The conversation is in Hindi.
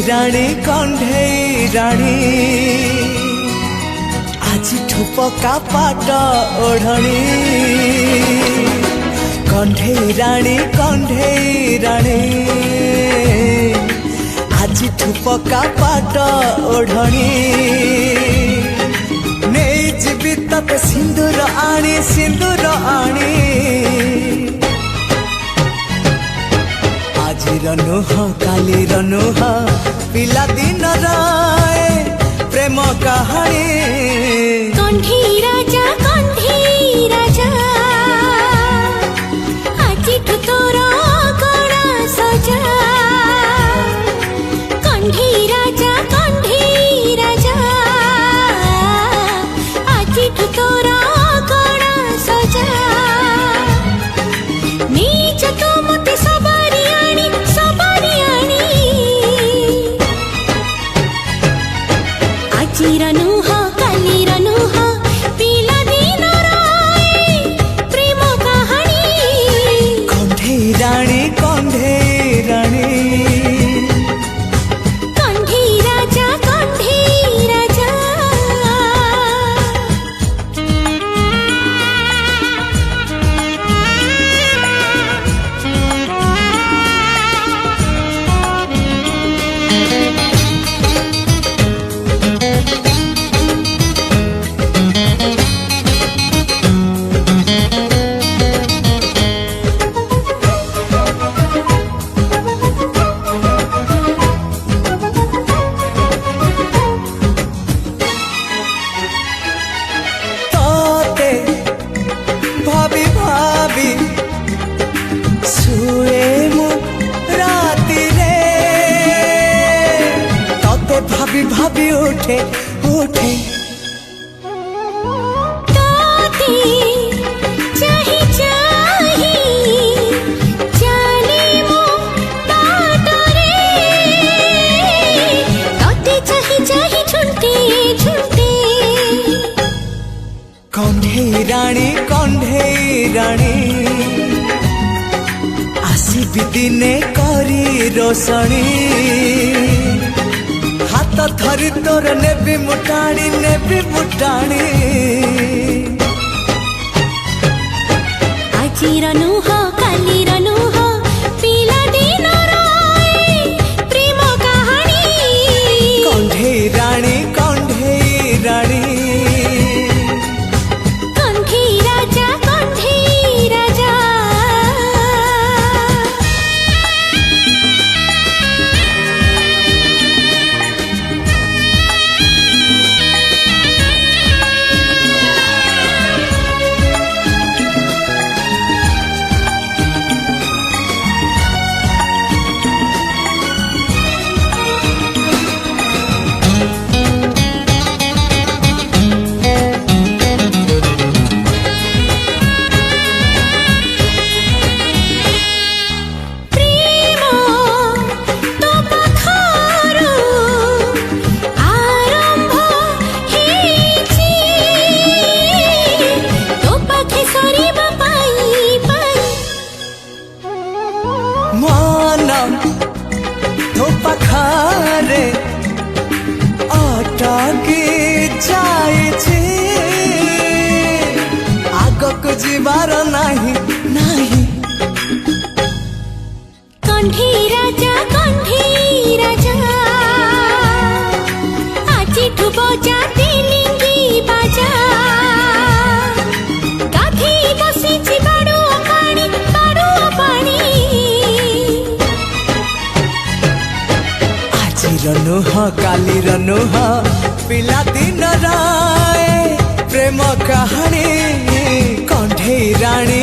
कण्ढेई राणी आज ठुपका पाट ओढ़णी कण्ढेई राणी आज ठुपका पाट ओढ़णी नहीं जीवी तते सिंदूर आनी आजिर नुह कालीर नुह पिला दिन प्रेम कहानी कण्ढेई राजा आज तोर गड़ा सजा कण्ढेई राजा आज तोर गड़ा सजा नीच तो मते सवारी आनी आजिर नुह कालीर नुह पिला दिन प्रेम कहानी कण्ढेई राणी कण्ढेई राजा सुए मु राति रे तते भाभी भाभी उठे ताते चाही चले मो बाट रे ताते चाही झुंटे कण्ढेई राणी आसीबी दिने करी रोशनी हाथ धरी तोर नेबी मुटाणी आजिर नुह कालीर नुह पिला दिन प्रेम कहानी कण्ढेई राणी कण्ढेई राजा तो पाखरे अटकी जाइछे आगक जीवार नाही कण्ढेई राजा आज बजा तिलिंगी बाजा गाधी बसी बाड़ू पानी आजिर नुह कालीर नुह पिला दिन प्रेम कहानी कण्ढेई राणी